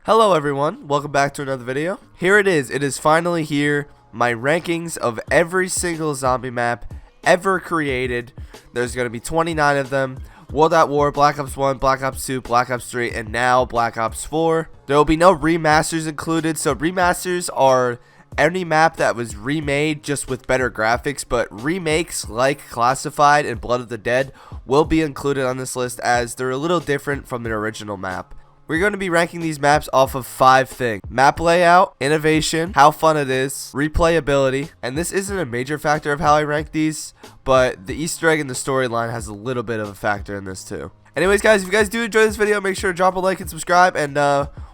Hello everyone, welcome back to another video. Here it is finally here, my rankings of every single zombie map ever created. There's going to be 29 of them. World at War, Black Ops 1, Black Ops 2, Black Ops 3, and now Black Ops 4. There will be no remasters included, so remasters are any map that was remade just with better graphics, but remakes like Classified and Blood of the Dead will be included on this list as they're a little different from the original map. We're going to be ranking these maps off of 5 things: map layout, innovation, how fun it is, replayability, and this isn't a major factor of how I rank these, but the Easter egg in the storyline has a little bit of a factor in this too. Anyways guys, if you guys do enjoy this video, make sure to drop a like and subscribe, and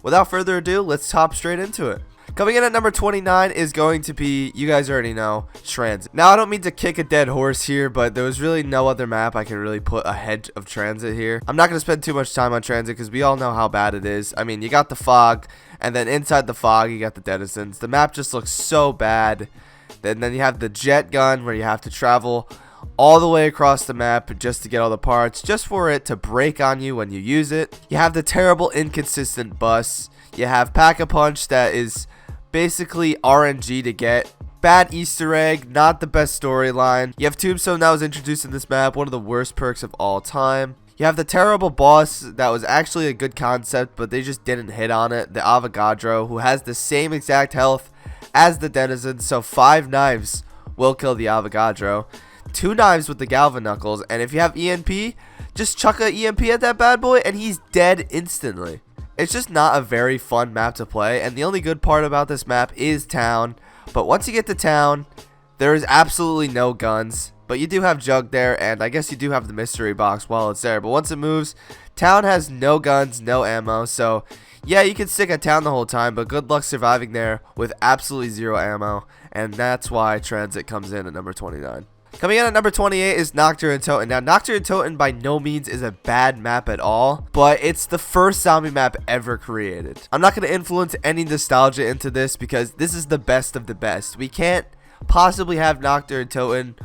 without further ado, let's hop straight into it. Coming in at number 29 is going to be, you guys already know, Transit. Now, I don't mean to kick a dead horse here, but there was really no other map I can really put ahead of Transit here. I'm not going to spend too much time on Transit because we all know how bad it is. I mean, you got the fog, and then inside the fog, you got the denizens. The map just looks so bad. Then you have the jet gun where you have to travel all the way across the map just to get all the parts, just for it to break on you when you use it. You have the terrible inconsistent bus. You have Pack-a-Punch that is basically RNG to get. Bad Easter egg, not the best storyline. You have Tombstone that was introduced in this map, one of the worst perks of all time. You have the terrible boss that was actually a good concept, but they just didn't hit on it. The Avogadro, who has the same exact health as the Denizen, so 5 knives will kill the Avogadro. 2 knives with the Galva Knuckles, and if you have EMP, just chuck a EMP at that bad boy and he's dead instantly. It's just not a very fun map to play, and the only good part about this map is Town. But once you get to Town, there is absolutely no guns, but you do have Jug there, and I guess you do have the mystery box while it's there. But once it moves, Town has no guns, no ammo, so yeah, you can stick at Town the whole time, but good luck surviving there with absolutely 0 ammo, and that's why Transit comes in at number 29. Coming in at number 28 is Nocturne Toten. Now, Nocturne Toten by no means is a bad map at all, but it's the first zombie map ever created. I'm not going to influence any nostalgia into this because this is the best of the best. We can't possibly have Nocturne Toten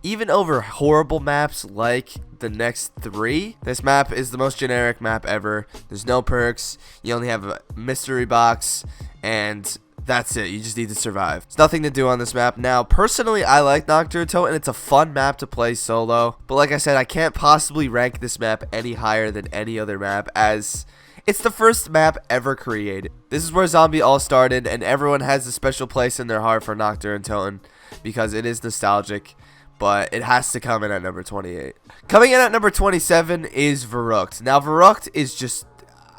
even over horrible maps like the next 3. This map is the most generic map ever. There's no perks. You only have a mystery box, and that's it. You just need to survive. There's nothing to do on this map. Now, personally, I like Nocturne Toten. It's a fun map to play solo. But like I said, I can't possibly rank this map any higher than any other map, as it's the first map ever created. This is where Zombie all started, and everyone has a special place in their heart for Nocturne Toten because it is nostalgic. But it has to come in at number 28. Coming in at number 27 is Verruckt. Now, Verruckt is just,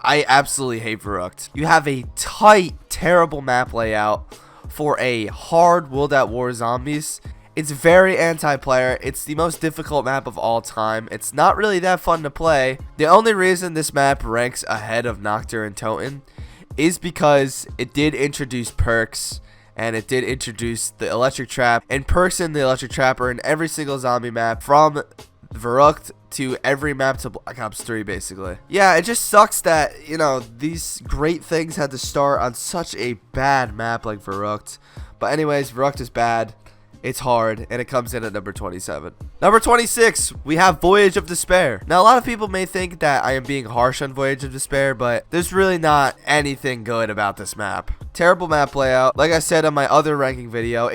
I absolutely hate Verruckt. You have a tight, terrible map layout for a hard World at War zombies. It's very anti-player. It's the most difficult map of all time. It's not really that fun to play. The only reason this map ranks ahead of Nocturne Toten is because it did introduce perks, and it did introduce the electric trap, and perks in the electric trap are in every single zombie map from Verruckt to every map to Black Ops 3 basically. Yeah, it just sucks that, you know, these great things had to start on such a bad map like Verruckt. But anyways, Verruckt is bad. It's hard, and it comes in at number 27. Number 26, we have Voyage of Despair. Now, a lot of people may think that I am being harsh on Voyage of Despair, but there's really not anything good about this map. Terrible map layout. Like I said on my other ranking video,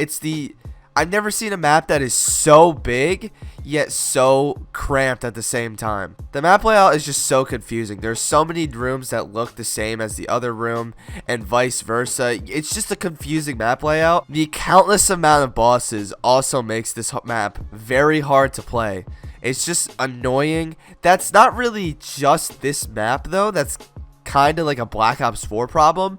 I've never seen a map that is so big, yet so cramped at the same time. The map layout is just so confusing. There's so many rooms that look the same as the other room, and vice versa. It's just a confusing map layout. The countless amount of bosses also makes this map very hard to play. It's just annoying. That's not really just this map, though. That's kind of like a Black Ops 4 problem.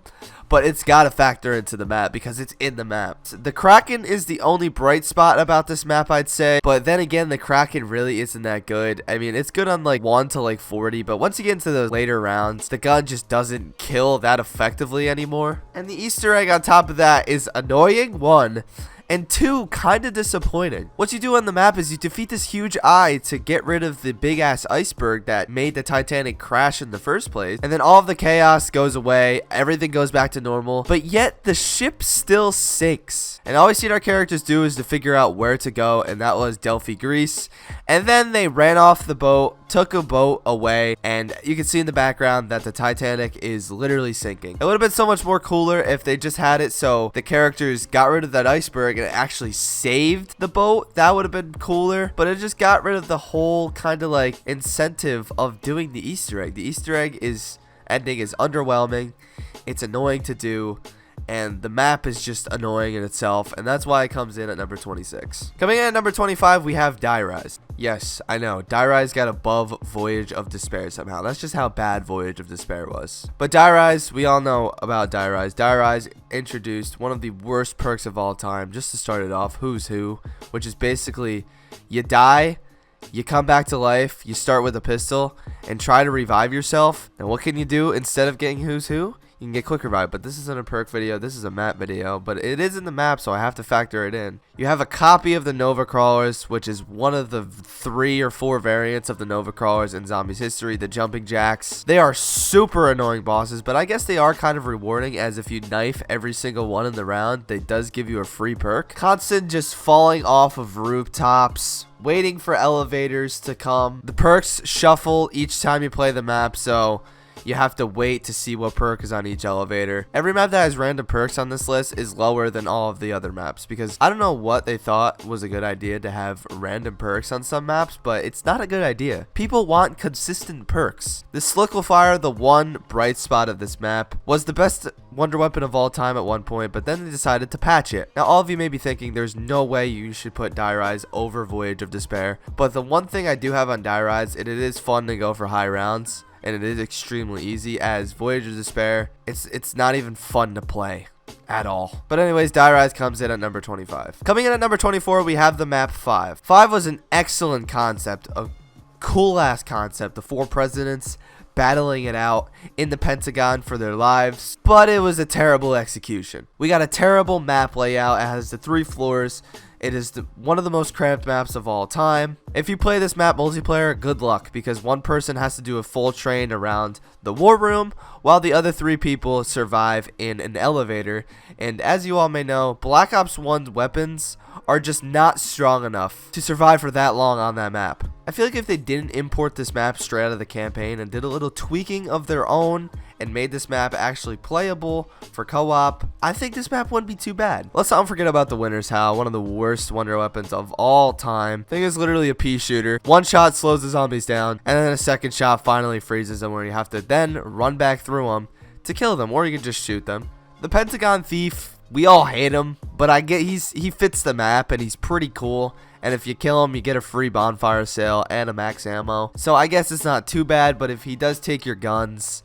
But it's got to factor into the map because it's in the map. The Kraken is the only bright spot about this map, I'd say. But then again, the Kraken really isn't that good. I mean, it's good on like 1 to like 40. But once you get into the later rounds, the gun just doesn't kill that effectively anymore. And the Easter egg on top of that is annoying, 1. and 2, kind of disappointing. What you do on the map is you defeat this huge eye to get rid of the big ass iceberg that made the Titanic crash in the first place, and then all of the chaos goes away, everything goes back to normal, but yet the ship still sinks. And all we see our characters do is to figure out where to go, and that was Delphi, Greece. And then they ran off the boat, took a boat away, and you can see in the background that the Titanic is literally sinking. It would have been so much more cooler if they just had it so the characters got rid of that iceberg and it actually saved the boat. That would have been cooler, but it just got rid of the whole kind of like incentive of doing the Easter egg. The Easter egg ending is underwhelming, it's annoying to do, and the map is just annoying in itself, and that's why it comes in at number 26. Coming in at number 25, we have Die Rise. Yes, I know, Die Rise got above Voyage of Despair somehow. That's just how bad Voyage of Despair was. But Die Rise, we all know about Die Rise. Die Rise introduced one of the worst perks of all time, just to start it off, Who's Who, which is basically, you die, you come back to life, you start with a pistol, and try to revive yourself. And what can you do instead of getting Who's Who? You can get quick revive, but this isn't a perk video, this is a map video, but it is in the map, so I have to factor it in. You have a copy of the Nova Crawlers, which is one of the 3 or 4 variants of the Nova Crawlers in Zombies history, the Jumping Jacks. They are super annoying bosses, but I guess they are kind of rewarding, as if you knife every single one in the round, they does give you a free perk. Constant just falling off of rooftops, waiting for elevators to come. The perks shuffle each time you play the map, so you have to wait to see what perk is on each elevator. Every map that has random perks on this list is lower than all of the other maps, because I don't know what they thought was a good idea to have random perks on some maps, but it's not a good idea. People want consistent perks. This Liquefier, the one bright spot of this map, was the best wonder weapon of all time at one point, but then they decided to patch it. Now all of you may be thinking there's no way you should put Die Rise over Voyage of Despair, but the one thing I do have on Die Rise, it is fun to go for high rounds, and it is extremely easy, as Voyage of Despair, it's not even fun to play at all. But anyways, Die Rise comes in at number 25. Coming in at number 24, we have the map 5. 5 was an excellent concept, a cool ass concept, the 4 presidents battling it out in the Pentagon for their lives, but it was a terrible execution. We got a terrible map layout. It has the 3 floors. It is one of the most cramped maps of all time. If you play this map multiplayer, good luck, because one person has to do a full train around the war room while the other 3 people survive in an elevator. And as you all may know, Black Ops 1's weapons are just not strong enough to survive for that long on that map. I feel like if they didn't import this map straight out of the campaign and did a little tweaking of their own and made this map actually playable for co-op, I think this map wouldn't be too bad. Let's not forget about the Winter's Howl, one of the worst wonder weapons of all time. Thing is literally a pea shooter. One shot slows the zombies down, and then a second shot finally freezes them, where you have to then run back through them to kill them, or you can just shoot them. The Pentagon Thief, we all hate him, but I get he fits the map and he's pretty cool. And if you kill him, you get a free bonfire sale and a max ammo. So I guess it's not too bad, but if he does take your guns,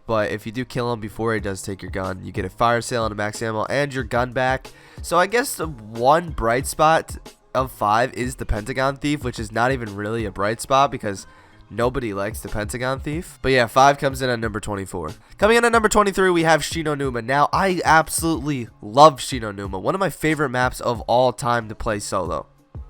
but if you do kill him before he does take your gun, you get a fire sale and a max ammo and your gun back. So I guess the one bright spot of 5 is the Pentagon Thief, which is not even really a bright spot because nobody likes the Pentagon Thief. But yeah, 5 comes in at number 24. Coming in at number 23, we have Shi No Numa. Now, I absolutely love Shi No Numa. One of my favorite maps of all time to play solo.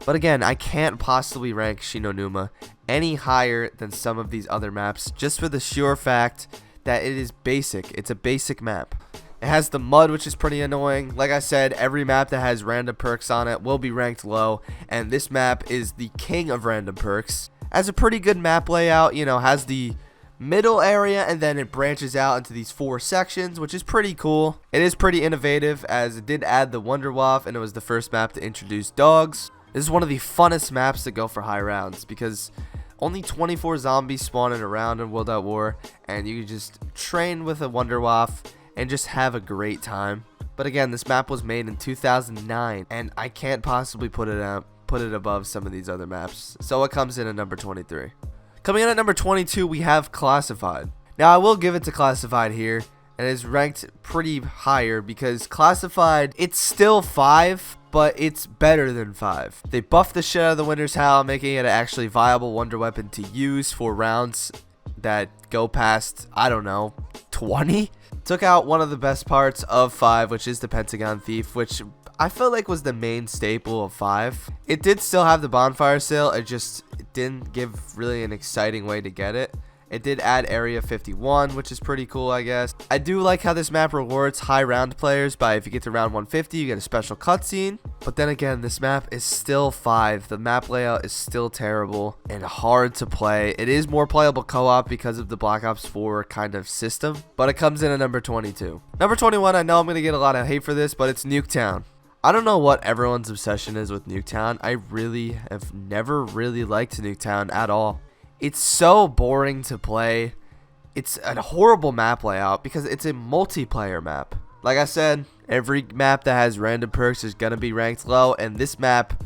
But again, I can't possibly rank Shi No Numa any higher than some of these other maps, just for the sheer fact that it is basic. It's a basic map. It has the mud, which is pretty annoying. Like I said, every map that has random perks on it will be ranked low, and this map is the king of random perks. Has a pretty good map layout, you know, has the middle area and then it branches out into these 4 sections, which is pretty cool. It is pretty innovative, as it did add the Wonder Waff, and it was the first map to introduce dogs. This is one of the funnest maps to go for high rounds, because only 24 zombies spawn in a round in World at War, and you can just train with a Wonder Waff and just have a great time. But again, this map was made in 2009, and I can't possibly put it above some of these other maps. So it comes in at number 23. Coming in at number 22, we have Classified. Now, I will give it to Classified here, and it's ranked pretty higher because Classified, it's still 5, but it's better than 5. They buffed the shit out of the Winter's Howl, making it an actually viable wonder weapon to use for rounds that go past, I don't know, 20? Took out one of the best parts of 5, which is the Pentagon Thief, which I felt like was the main staple of 5. It did still have the bonfire sale, it just didn't give really an exciting way to get it. It did add Area 51, which is pretty cool, I guess. I do like how this map rewards high round players by if you get to round 150, you get a special cutscene. But then again, this map is still 5. The map layout is still terrible and hard to play. It is more playable co-op because of the Black Ops 4 kind of system, but it comes in at number 22. Number 21, I know I'm going to get a lot of hate for this, but it's Newtown. I don't know what everyone's obsession is with Newtown. I really have never really liked Newtown at all. It's so boring to play. It's a horrible map layout because it's a multiplayer map. Like I said, every map that has random perks is going to be ranked low. And this map,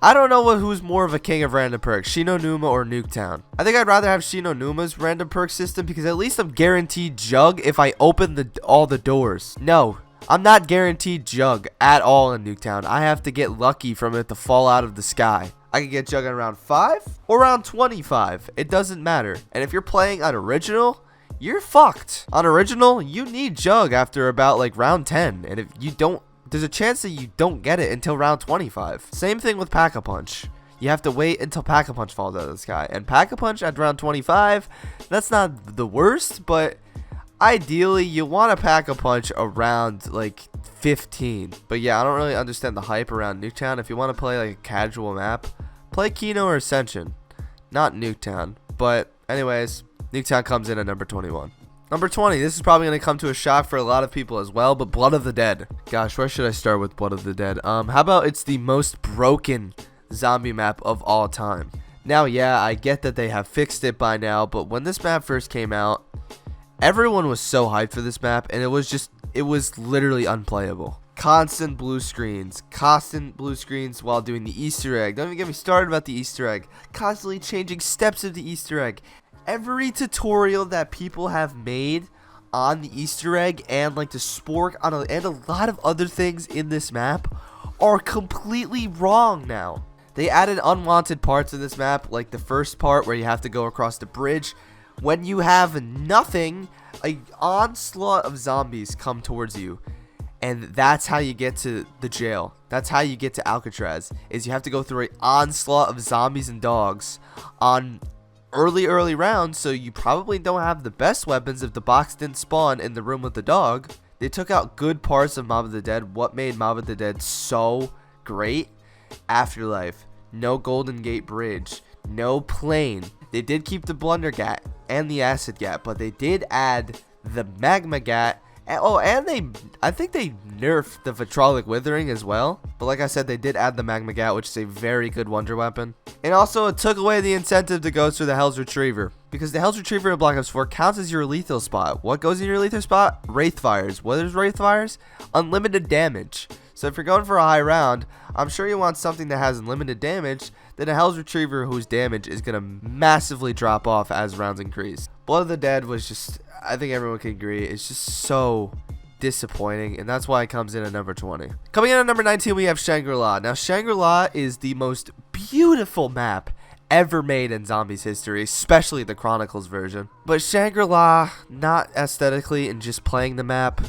I don't know who's more of a king of random perks, Shi No Numa or Newtown. I think I'd rather have Shi No Numa's random perk system because at least I'm guaranteed jug if I open all the doors. No, I'm not guaranteed jug at all in Newtown. I have to get lucky from it to fall out of the sky. I can get jug on round 5 or round 25. It doesn't matter. And if you're playing on original, you're fucked. On original, you need jug after about like round 10. And if you don't, there's a chance that you don't get it until round 25. Same thing with Pack-a-Punch. You have to wait until Pack-a-Punch falls out of the sky. And Pack-a-Punch at round 25, that's not the worst, but ideally you want to Pack-a-Punch around like 15. But yeah, I don't really understand the hype around Newtown. If you want to play like a casual map, play Kino or Ascension, not Newtown. But anyways, Newtown comes in at number 21. Number 20, this is probably going to come to a shock for a lot of people as well, but Blood of the Dead. Gosh, where should I start with Blood of the Dead? How about it's the most broken zombie map of all time? Now, yeah, I get that they have fixed it by now, but when this map first came out, everyone was so hyped for this map, and it was literally unplayable. Constant blue screens while doing the Easter egg. Don't even get me started about the Easter egg. Constantly changing steps of the Easter egg. Every tutorial that people have made on the Easter egg and like the spork and a lot of other things in this map are completely wrong now. They added unwanted parts in this map, like the first part where you have to go across the bridge. When you have nothing, an onslaught of zombies come towards you. And that's how you get to the jail. That's how you get to Alcatraz, is you have to go through an onslaught of zombies and dogs on early rounds, so you probably don't have the best weapons if the box didn't spawn in the room with the dog. They took out good parts of Mob of the Dead. What made Mob of the Dead so great? Afterlife. No Golden Gate Bridge. No plane. They did keep the Blunder Gat and the Acid Gat, but they did add the Magma Gat. And I think they nerfed the Vitrolic Withering as well. But like I said, they did add the Magma Gat, which is a very good wonder weapon. And also, it took away the incentive to go through the Hell's Retriever, because the Hell's Retriever in Black Ops 4 counts as your lethal spot. What goes in your lethal spot? Wraith Fires. What is Wraith Fires? Unlimited damage. So if you're going for a high round, I'm sure you want something that has unlimited damage. Then a Hell's Retriever whose damage is going to massively drop off as rounds increase. Blood of the Dead was just, I think everyone can agree, it's just so disappointing, and that's why it comes in at number 20. Coming in at number 19, we have Shangrila. Now, Shangrila is the most beautiful map ever made in Zombies history, especially the Chronicles version. But Shangrila, not aesthetically and just playing the map,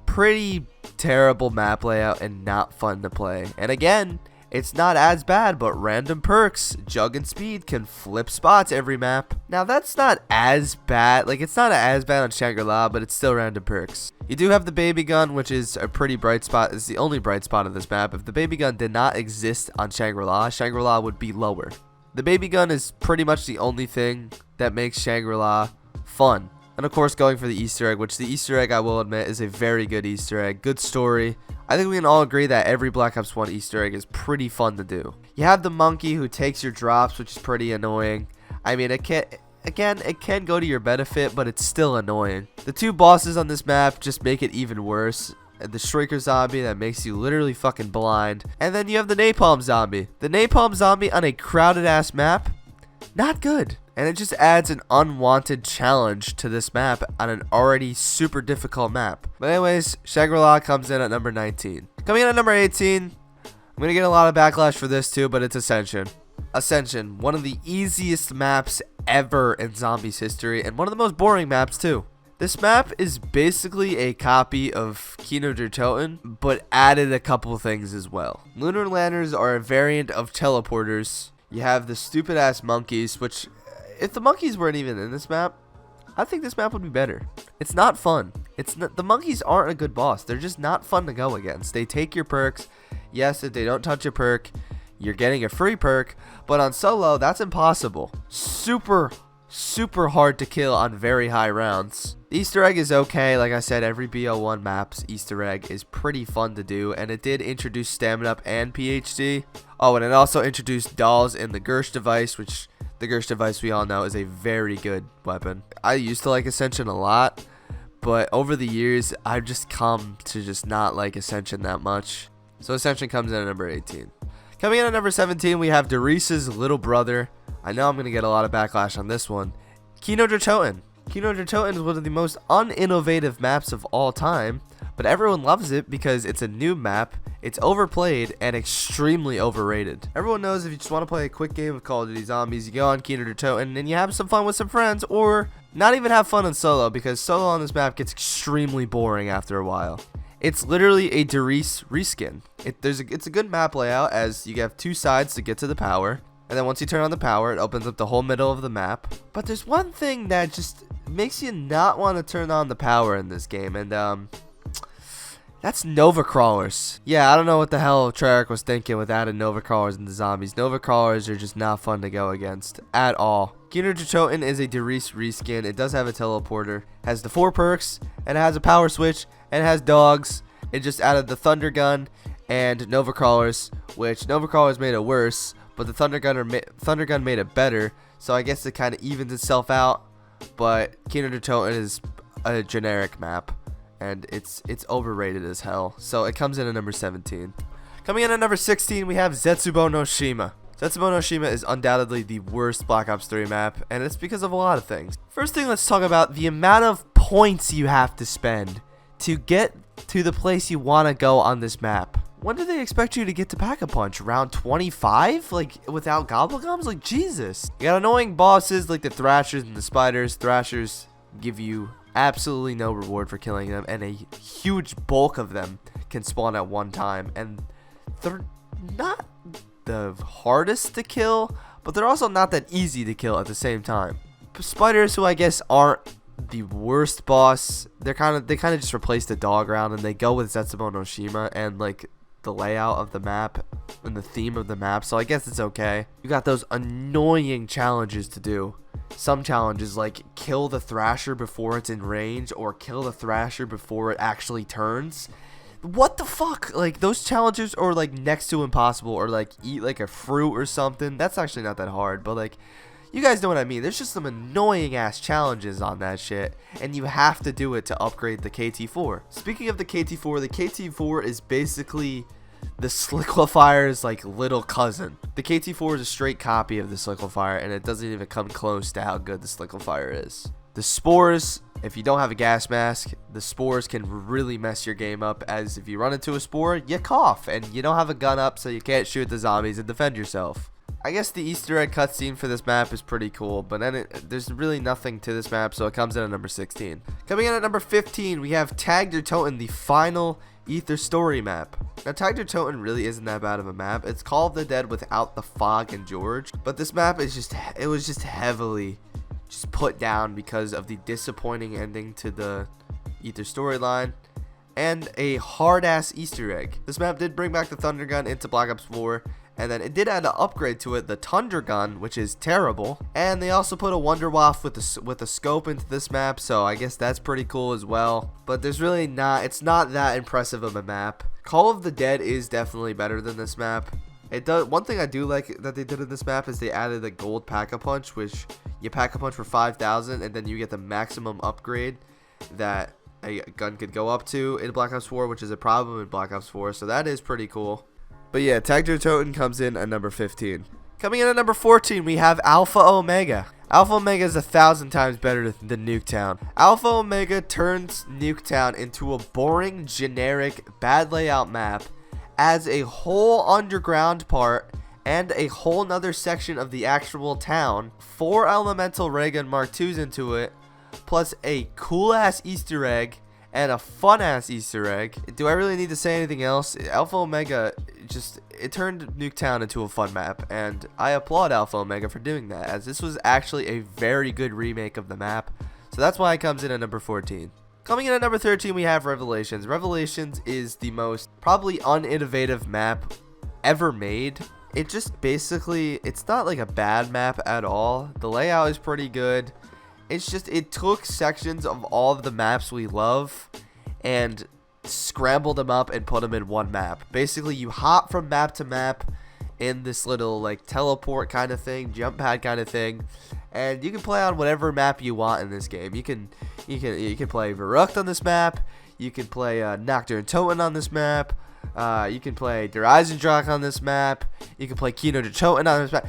pretty terrible map layout and not fun to play. And again, it's not as bad, but random perks, Jug and Speed, can flip spots every map. Now that's not as bad, like it's not as bad on Shangrila, but it's still random perks. You do have the baby gun, which is a pretty bright spot. It's the only bright spot of this map. If the baby gun did not exist on Shangrila, Shangrila would be lower. The baby gun is pretty much the only thing that makes Shangrila fun. And of course, going for the Easter egg, which the Easter egg, I will admit, is a very good Easter egg. Good story. I think we can all agree that every Black Ops 1 Easter egg is pretty fun to do. You have the monkey who takes your drops, which is pretty annoying. I mean, it can go to your benefit, but it's still annoying. The two bosses on this map just make it even worse. The Shrieker Zombie that makes you literally fucking blind. And then you have the Napalm Zombie. The Napalm Zombie on a crowded ass map, not good. And it just adds an unwanted challenge to this map on an already super difficult map. But anyways, Shangrila comes in at number 19. Coming in at number 18, I'm going to get a lot of backlash for this too, but it's Ascension. Ascension, one of the easiest maps ever in Zombies history, and one of the most boring maps too. This map is basically a copy of Kino Der Toten, but added a couple things as well. Lunar lanterns are a variant of teleporters. You have the stupid ass monkeys, which if the monkeys weren't even in this map, I think this map would be better. It's not fun. The monkeys aren't a good boss. They're just not fun to go against. They take your perks. Yes, if they don't touch your perk, you're getting a free perk, but on solo, that's impossible. Super hard to kill on very high rounds. The Easter egg is okay. Like I said, every BO1 map's Easter egg is pretty fun to do, and it did introduce stamina up and PhD. Oh, and it also introduced dolls in the Gersh device, which the Gersh device we all know is a very good weapon. I used to like Ascension a lot, but over the years, I've just come to just not like Ascension that much. So Ascension comes in at number 18. Coming in at number 17, we have Derice's little brother. I know I'm going to get a lot of backlash on this one. Kino Der Toten. Kino Der Toten is one of the most uninnovative maps of all time, but everyone loves it because it's a new map, it's overplayed, and extremely overrated. Everyone knows if you just want to play a quick game of Call of Duty Zombies, you go on Kino Der Toten and you have some fun with some friends, or not even have fun in solo, because solo on this map gets extremely boring after a while. It's literally a Derice reskin. It's a good map layout, as you have two sides to get to the power. And then once you turn on the power, it opens up the whole middle of the map. But there's one thing that just makes you not want to turn on the power in this game, and that's Nova Crawlers. Yeah, I don't know what the hell Treyarch was thinking with adding Nova Crawlers into zombies. Nova Crawlers are just not fun to go against at all. Kino Der Toten is a Derice reskin. It does have a teleporter, has the 4 perks, and it has a power switch, and it has dogs. It just added the Thunder Gun and Nova Crawlers, which Nova Crawlers made it worse, but the Thunder Gun made it better, so I guess it kind of evens itself out. But Kino Der Toten is a generic map, and it's overrated as hell, so it comes in at number 17. Coming in at number 16, we have Zetsubou No Shima. Zetsubou No Shima is undoubtedly the worst Black Ops 3 map, and it's because of a lot of things. First thing, let's talk about the amount of points you have to spend to get to the place you want to go on this map. When do they expect you to get to Pack-a-Punch? Round 25? Like, without Gobblegums? Like, Jesus. You got annoying bosses like the Thrashers and the Spiders. Thrashers give you absolutely no reward for killing them, and a huge bulk of them can spawn at one time, and they're not the hardest to kill, but they're also not that easy to kill at the same time. Spiders, who I guess aren't the worst boss, they kind of just replace the dog round, and they go with Zetsubou No Shima and like the layout of the map and the theme of the map, so I guess it's okay. You got those annoying challenges to do. Some challenges like kill the Thrasher before it's in range, or kill the Thrasher before it actually turns. What the fuck? Like, those challenges are like next to impossible, or like eat like a fruit or something. That's actually not that hard, but like, you guys know what I mean. There's just some annoying ass challenges on that shit, and you have to do it to upgrade the KT4. Speaking of the KT4 is basically the Slicklifier's like little cousin. The KT4 is a straight copy of the Slicklifier, and it doesn't even come close to how good the Slicklifier is. The spores, if you don't have a gas mask, the spores can really mess your game up, as if you run into a spore, you cough, and you don't have a gun up, so you can't shoot the zombies and defend yourself. I guess the Easter egg cutscene for this map is pretty cool, but then there's really nothing to this map, so it comes in at number 16. Coming in at number 15, we have Tag Der Toten, the final Ether story map. Now, Tag Der Toten really isn't that bad of a map. It's Call of the Dead without the fog and George, but this map is it was just heavily put down because of the disappointing ending to the Ether storyline and a hard-ass Easter egg. This map did bring back the Thunder Gun into Black Ops 4, and then it did add an upgrade to it, the Thunder Gun, which is terrible. And they also put a Wonder Waff with a scope into this map, so I guess that's pretty cool as well. But there's really it's not that impressive of a map. Call of the Dead is definitely better than this map. One thing I do like that they did in this map is they added a gold Pack-a-Punch, which you Pack-a-Punch for 5,000, and then you get the maximum upgrade that a gun could go up to in Black Ops 4, which is a problem in Black Ops 4, so that is pretty cool. But yeah, Tag Der Toten comes in at number 15. Coming in at number 14, we have Alpha Omega. Alpha Omega is 1,000 times better than Newtown. Alpha Omega turns Newtown into a boring, generic, bad layout map, adds a whole underground part, and a whole nother section of the actual town, 4 elemental ray gun Mark IIs into it, plus a cool ass Easter egg and a fun ass Easter egg. Do I really need to say anything else? Alpha Omega it turned Newtown into a fun map, and I applaud Alpha Omega for doing that, as this was actually a very good remake of the map. So that's why it comes in at number 14. Coming in at number 13, we have Revelations. Revelations is the most probably uninnovative map ever made. It just basically, it's not like a bad map at all. The layout is pretty good. It's just, it took sections of all of the maps we love and scrambled them up and put them in one map. Basically, you hop from map to map in this little like teleport kind of thing, jump pad kind of thing, and you can play on whatever map you want in this game. You can play Verruckt on this map. You can play Kino Der Toten on this map. You can play Der Eisendrache on this map. You can play Kino Der Toten on this map.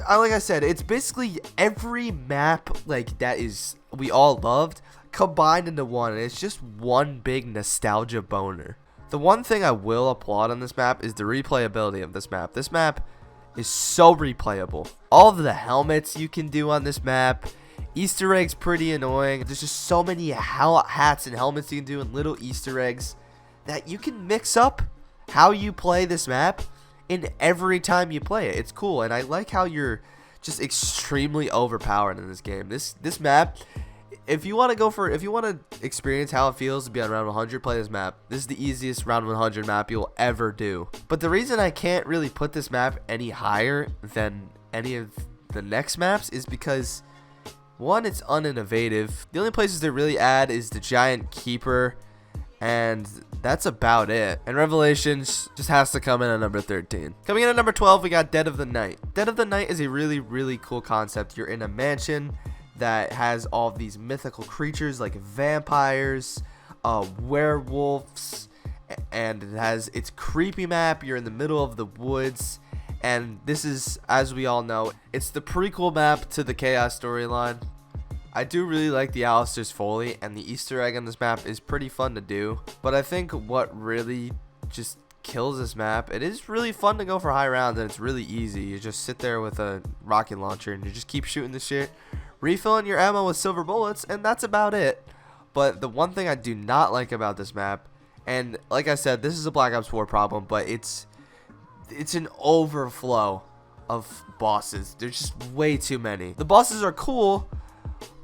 Like I said, it's basically every map like that is we all loved combined into one, and it's just one big nostalgia boner. The one thing I will applaud on this map is the replayability of this map. This map is so replayable. All of the helmets you can do on this map. Easter eggs pretty annoying. There's just so many hats and helmets you can do and little Easter eggs that you can mix up how you play this map in every time you play it. It's cool, and I like how you're just extremely overpowered in this game. This map, if you want to experience how it feels to be on round 100, play this map. This is the easiest round 100 map you'll ever do. But the reason I can't really put this map any higher than any of the next maps is because, one, it's uninnovative. The only places they really add is the giant keeper, and that's about it. And Revelations just has to come in at number 13. Coming in at number 12, we got Dead of the Night. Dead of the Night is a really, really cool concept. You're in a mansion that has all of these mythical creatures like vampires, werewolves, and it has its creepy map. You're in the middle of the woods, and this is, as we all know, it's the prequel map to the Chaos storyline. I do really like the Alistair's Foley, and the Easter egg on this map is pretty fun to do. But I think what really just kills this map, it is really fun to go for high rounds, and it's really easy. You just sit there with a rocket launcher and you just keep shooting the shit, refilling your ammo with silver bullets, and that's about it. But the one thing I do not like about this map, and like I said, this is a Black Ops 4 problem, but it's an overflow of bosses. There's just way too many. The bosses are cool,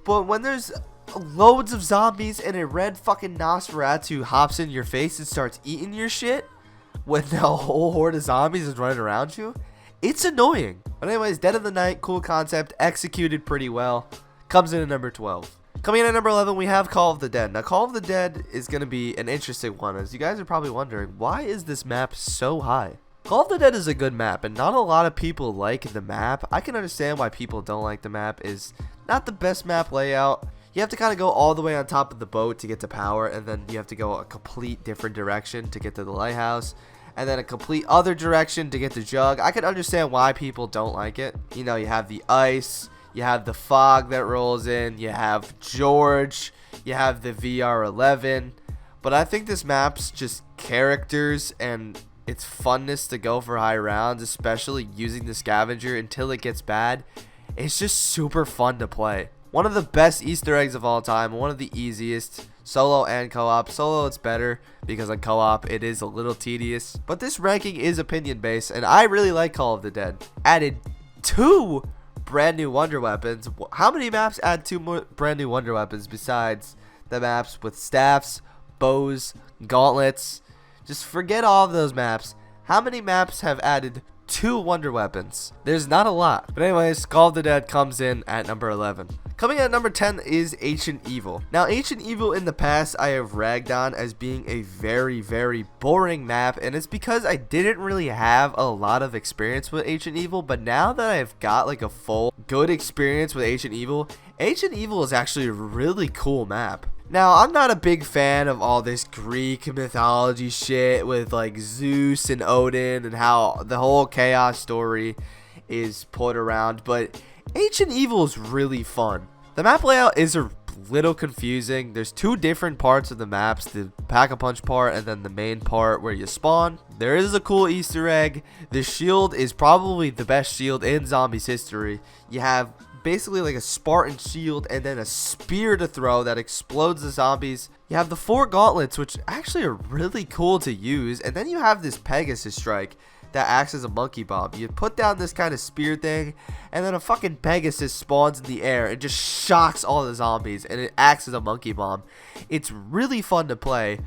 but when there's loads of zombies and a red fucking Nosferatu hops in your face and starts eating your shit when the whole horde of zombies is running around you, it's annoying. But anyways, Dead of the Night, cool concept, executed pretty well. Comes in at number 12. Coming in at number 11, we have Call of the Dead. Now, Call of the Dead is going to be an interesting one, as you guys are probably wondering, why is this map so high? Call of the Dead is a good map, and not a lot of people like the map. I can understand why people don't like the map. It's not the best map layout. You have to kind of go all the way on top of the boat to get to power, and then you have to go a complete different direction to get to the lighthouse, and then a complete other direction to get to Jug. I can understand why people don't like it. You know, you have the ice, you have the fog that rolls in, you have George, you have the VR11, but I think this map's just characters and its funness to go for high rounds, especially using the scavenger until it gets bad. It's just super fun to play. One of the best Easter eggs of all time, one of the easiest, solo and co-op. Solo, it's better because on co-op it is a little tedious, but this ranking is opinion based, and I really like Call of the Dead. Added 2 brand new wonder weapons. How many maps add 2 more brand new wonder weapons besides the maps with staffs, bows, gauntlets? Just forget all of those maps. How many maps have added 2 wonder weapons? There's not a lot. But anyways, Call of the Dead comes in at number 11. Coming in at number 10 is Ancient Evil. Now, Ancient Evil in the past I have ragged on as being a very, very boring map, and it's because I didn't really have a lot of experience with Ancient Evil. But now that I've got like a full good experience with Ancient Evil is actually a really cool map. Now, I'm not a big fan of all this Greek mythology shit with like Zeus and Odin and how the whole Chaos story is put around, but Ancient Evil is really fun. The map layout is a little confusing. There's 2 different parts of the maps, the Pack-a-Punch part and then the main part where you spawn. There is a cool Easter egg. The shield is probably the best shield in Zombies history. You have basically like a Spartan shield and then a spear to throw that explodes the zombies. You have the 4 gauntlets, which actually are really cool to use, and then you have this Pegasus strike that acts as a monkey bomb. You put down this kind of spear thing, and then a fucking Pegasus spawns in the air and just shocks all the zombies, and it acts as a monkey bomb. It's really fun to play.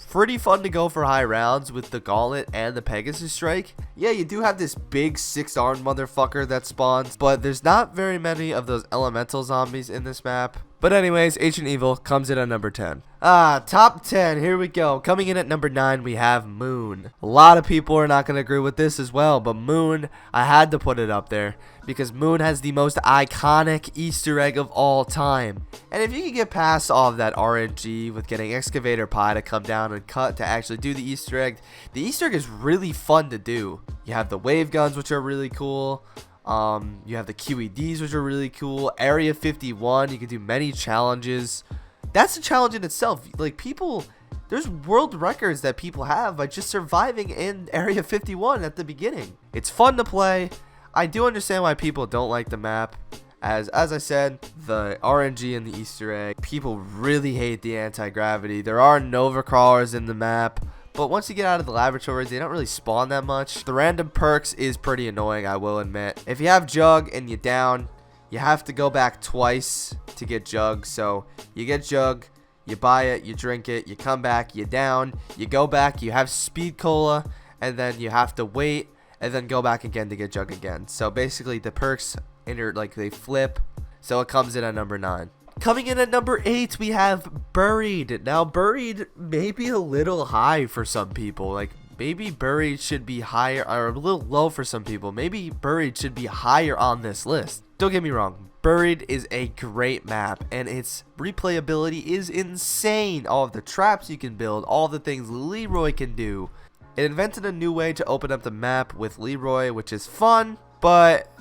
Pretty fun to go for high rounds with the gauntlet and the Pegasus strike. Yeah, you do have this big 6-armed motherfucker that spawns, but there's not very many of those elemental zombies in this map. But anyways, Ancient Evil comes in at number 10. Top 10, here we go. Coming in at number 9, we have Moon. A lot of people are not going to agree with this as well, but Moon, I had to put it up there because Moon has the most iconic Easter egg of all time. And if you can get past all of that RNG with getting Excavator Pie to come down and cut to actually do the Easter egg is really fun to do. You have the wave guns, which are really cool. You have the QEDs, which are really cool. Area 51, you can do many challenges. That's a challenge in itself. Like, people, there's world records that people have by just surviving in Area 51 at the beginning. It's fun to play. I do understand why people don't like the map. As I said, the RNG and the Easter egg, people really hate the anti-gravity. There are Nova crawlers in the map, but once you get out of the laboratories, they don't really spawn that much. The random perks is pretty annoying, I will admit. If you have Jug and you're down, you have to go back twice to get Jug. So you get Jug, you buy it, you drink it, you come back, you're down, you go back, you have Speed Cola, and then you have to wait and then go back again to get Jug again. So basically the perks they flip. So it comes in at number 9. Coming in at number 8, we have Buried. Now, Buried may be a little high for some people. Like, maybe Buried should be higher, or a little low for some people. Maybe Buried should be higher on this list. Don't get me wrong. Buried is a great map, and its replayability is insane. All of the traps you can build, all the things Leroy can do. It invented a new way to open up the map with Leroy, which is fun, but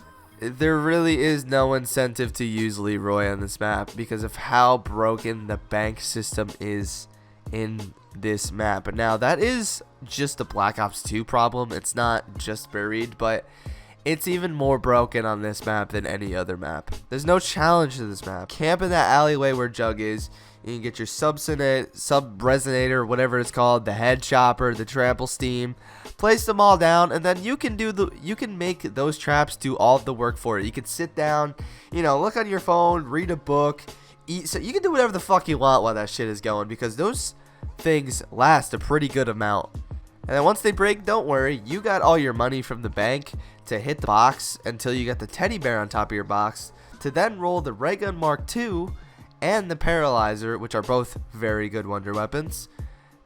there really is no incentive to use Leroy on this map because of how broken the bank system is in this map. But now that is just the Black Ops 2 problem. It's not just Buried, but it's even more broken on this map than any other map. There's no challenge to this map. Camp in that alleyway where Jug is. You can get your sub-resonator, whatever it's called, the head chopper, the trample steam, place them all down, and then you can make those traps do all of the work for it. You can sit down, look on your phone, read a book, eat. So you can do whatever the fuck you want while that shit is going, because those things last a pretty good amount. And then once they break, don't worry, you got all your money from the bank to hit the box until you get the teddy bear on top of your box, to then roll the Ray Gun Mark II and the Paralyzer, which are both very good wonder weapons,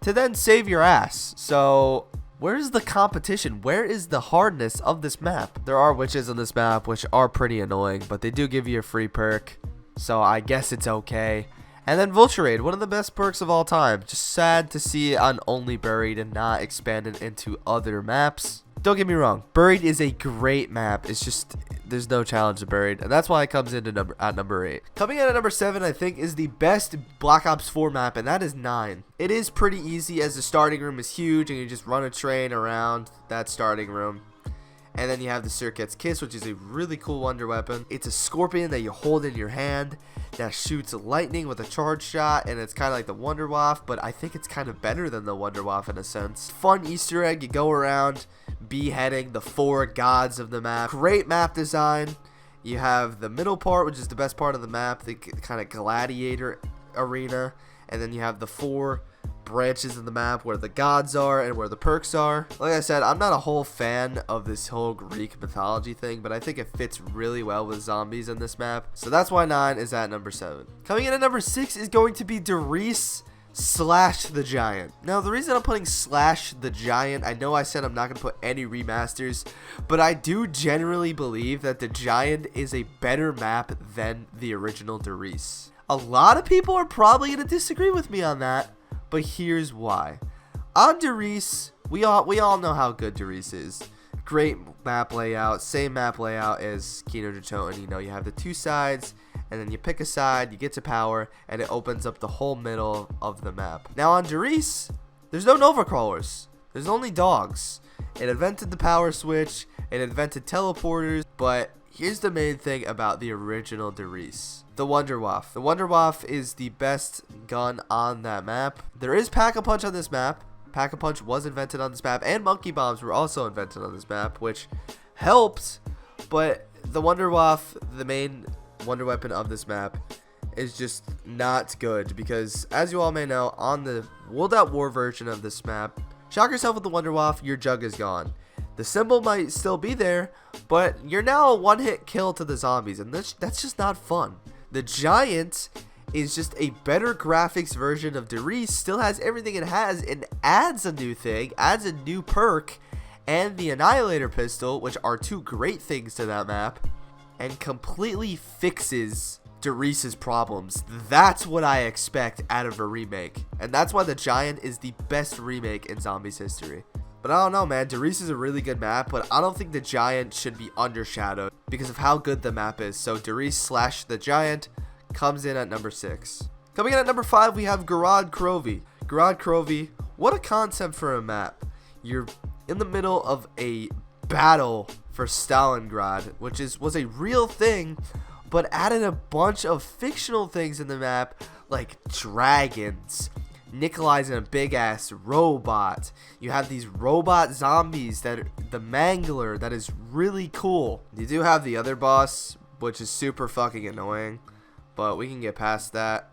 to then save your ass. So where's the competition? Where is the hardness of this map? There are witches on this map, which are pretty annoying, but they do give you a free perk, so I guess it's okay. And then Vulture Raid, one of the best perks of all time. Just sad to see it on only Buried and not expanded into other maps. Don't get me wrong, Buried is a great map. It's just, there's no challenge to Buried, and that's why it comes into number 8. Coming in at number 7, I think, is the best Black Ops 4 map, and that is 9. It is pretty easy, as the starting room is huge, and you just run a train around that starting room. And then you have the Circuit's Kiss, which is a really cool wonder weapon. It's a scorpion that you hold in your hand that shoots lightning with a charge shot, and it's kind of like the Wonder Waff, but I think it's kind of better than the Wonder Waff in a sense. Fun Easter egg, you go around beheading the 4 gods of the map. Great map design. You have the middle part, which is the best part of the map, the kind of gladiator arena, and then you have the 4 branches of the map where the gods are and where the perks are. Like I said, I'm not a whole fan of this whole Greek mythology thing, but I think it fits really well with zombies in this map. So that's why 9 is at number 7. Coming in at number 6 is going to be Derice / the Giant. Now, the reason I'm putting / the Giant, I know I said I'm not going to put any remasters, but I do generally believe that the Giant is a better map than the original Derice. A lot of people are probably going to disagree with me on that, but here's why. On Derice, we all know how good Derice is. Great map layout, same map layout as Kino Der Toten. You have the 2 sides, and then you pick a side, you get to power, and it opens up the whole middle of the map. Now on Derice, there's no Nova crawlers. There's only dogs. It invented the power switch, it invented teleporters, but Here's the main thing about the original Derice. The Wunderwaffe. The Wunderwaffe is the best gun on that map. There is Pack-a-Punch on this map. Pack-a-Punch was invented on this map, and Monkey Bombs were also invented on this map, which helped, but the Wunderwaffe, the main wonder weapon of this map, is just not good, because as you all may know, on the World at War version of this map, shock yourself with the Wunderwaffe, your jug is gone. The symbol might still be there, but you're now a one-hit kill to the zombies, and that's just not fun. The Giant is just a better graphics version of Derice, still has everything it has, and adds a new thing, adds a new perk, and the Annihilator Pistol, which are two great things to that map, and completely fixes Derice's problems. That's what I expect out of a remake, and that's why the Giant is the best remake in Zombies history. But I don't know, man. Derice is a really good map, but I don't think the Giant should be undershadowed because of how good the map is. So Derice / the Giant comes in at number 6. Coming in at number 5, we have Gorod Krovi. Gorod Krovi, what a concept for a map. You're in the middle of a battle for Stalingrad, which was a real thing, but added a bunch of fictional things in the map, like dragons. Nikolai's in a big ass robot. You have these robot zombies the Mangler, that is really cool. You do have the other boss, which is super fucking annoying, but we can get past that.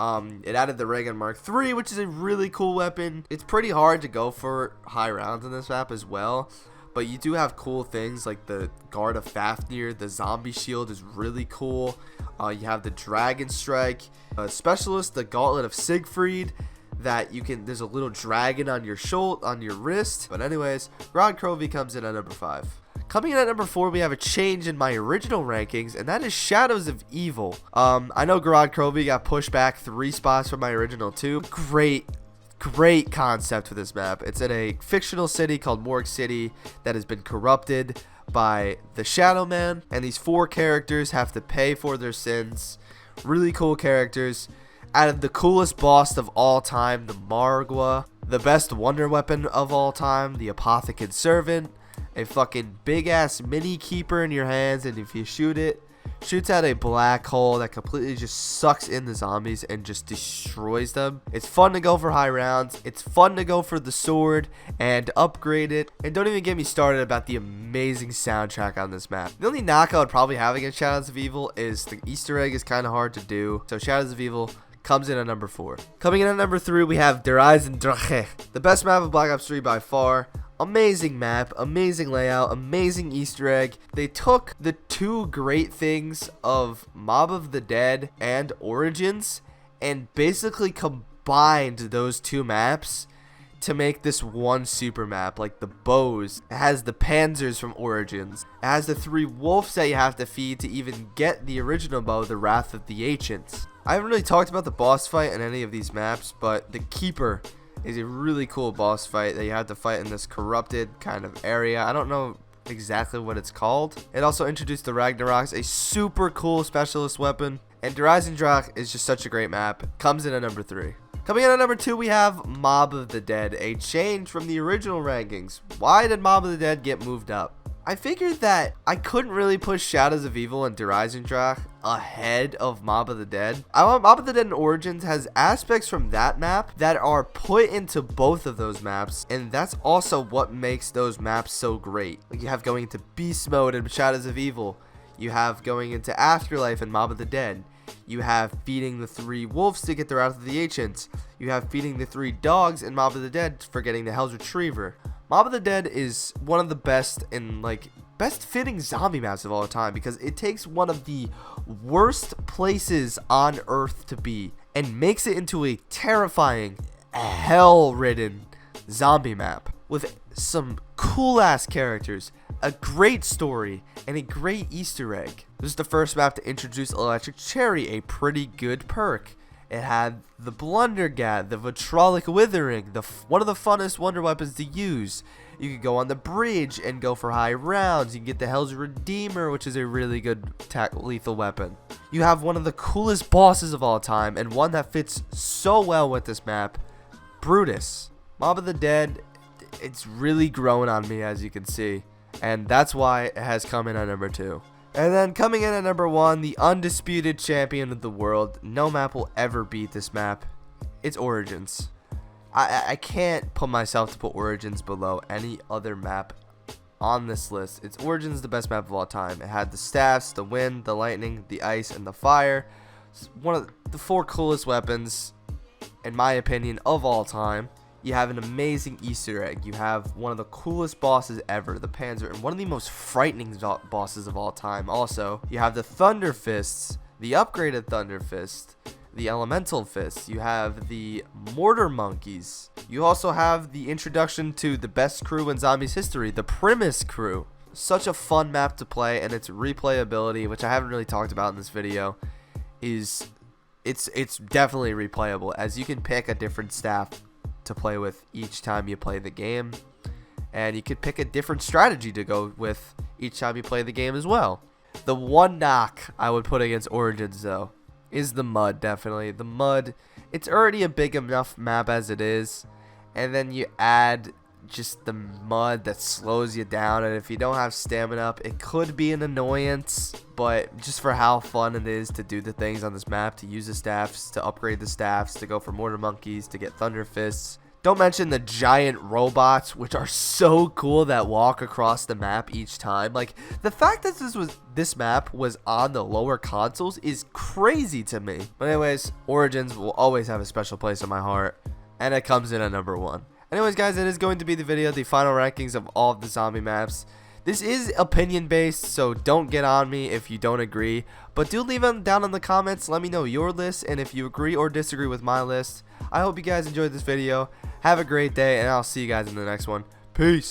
It added the Reagan Mark III, which is a really cool weapon. It's pretty hard to go for high rounds in this map as well, but you do have cool things like the Guard of Fafnir. The zombie shield is really cool. You have the Dragon Strike. Specialist, the Gauntlet of Siegfried, that you can, there's a little dragon on your shoulder, on your wrist. But anyways, Gorod Krovi comes in at number 5. Coming in at number 4, we have a change in my original rankings, and that is Shadows of Evil. I know Gorod Krovi got pushed back 3 spots from my original 2. Great concept for this map. It's in a fictional city called Morgue City that has been corrupted by the Shadow Man, and these 4 characters have to pay for their sins. Really cool characters. Added the coolest boss of all time, the Margwa. The best wonder weapon of all time, the Apothecary Servant. A fucking big ass mini keeper in your hands, and if you shoot it, shoots out a black hole that completely just sucks in the zombies and just destroys them. It's fun to go for high rounds. It's fun to go for the sword and upgrade it. And don't even get me started about the amazing soundtrack on this map. The only knock I would probably have against Shadows of Evil is the Easter egg is kind of hard to do. So Shadows of Evil comes in at number 4. Coming in at number 3, we have Der Eisendrache, the best map of Black Ops 3 by far. Amazing map, amazing layout, amazing Easter egg. They took the 2 great things of Mob of the Dead and Origins and basically combined those 2 maps to make this one super map. Like the bows, it has the Panzers from Origins, it has the 3 wolves that you have to feed to even get the original bow, the Wrath of the Ancients. I haven't really talked about the boss fight in any of these maps, but the Keeper is a really cool boss fight that you have to fight in this corrupted kind of area. I don't know exactly what it's called. It also introduced the Ragnaroks, a super cool specialist weapon. And Der Eisendrache is just such a great map. Comes in at number 3. Coming in at number 2, we have Mob of the Dead, a change from the original rankings. Why did Mob of the Dead get moved up? I figured that I couldn't really push Shadows of Evil and Der Eisendrache ahead of Mob of the Dead. Mob of the Dead and Origins has aspects from that map that are put into both of those maps, and that's also what makes those maps so great. Like you have going into Beast Mode in Shadows of Evil, you have going into Afterlife in Mob of the Dead, you have feeding the 3 wolves to get the Wrath of the Ancients, you have feeding the 3 dogs in Mob of the Dead for getting the Hell's Retriever. Mob of the Dead is one of the best fitting zombie maps of all time because it takes one of the worst places on Earth to be and makes it into a terrifying, hell-ridden zombie map with some cool-ass characters, a great story, and a great Easter egg. This is the first map to introduce Electric Cherry, a pretty good perk. It had the Blundergat, the Vitrolic Withering, one of the funnest wonder weapons to use. You could go on the bridge and go for high rounds. You can get the Hell's Redeemer, which is a really good lethal weapon. You have one of the coolest bosses of all time, and one that fits so well with this map, Brutus. Mob of the Dead, it's really growing on me, as you can see, and that's why it has come in at number 2. And then coming in at number 1, the undisputed champion of the world. No map will ever beat this map. It's Origins. I can't put myself to put Origins below any other map on this list. It's Origins, the best map of all time. It had the staffs, the wind, the lightning, the ice, and the fire. It's one of the 4 coolest weapons, in my opinion, of all time. You have an amazing Easter egg. You have one of the coolest bosses ever, the Panzer, and one of the most frightening bosses of all time. Also, you have the Thunder Fists, the upgraded Thunder Fist, the Elemental Fists. You have the Mortar Monkeys. You also have the introduction to the best crew in Zombies history, the Primus crew. Such a fun map to play, and its replayability, which I haven't really talked about in this video, is it's definitely replayable, as you can pick a different staff to play with each time you play the game, and you could pick a different strategy to go with each time you play the game as well. The one knock I would put against Origins, though, is the mud. Definitely the mud. It's already a big enough map as it is, and then you add just the mud that slows you down, and if you don't have stamina up, it could be an annoyance. But just for how fun it is to do the things on this map, to use the staffs, to upgrade the staffs, to go for Mortar Monkeys, to get Thunder Fists. Don't mention the giant robots, which are so cool, that walk across the map each time. Like, the fact that this map was on the lower consoles is crazy to me. But anyways, Origins will always have a special place in my heart, and it comes in at number 1. Anyways, guys, it is going to be the final rankings of all of the zombie maps. This is opinion based, so don't get on me if you don't agree, but do leave them down in the comments. Let me know your list, and if you agree or disagree with my list. I hope you guys enjoyed this video. Have a great day, and I'll see you guys in the next one. Peace.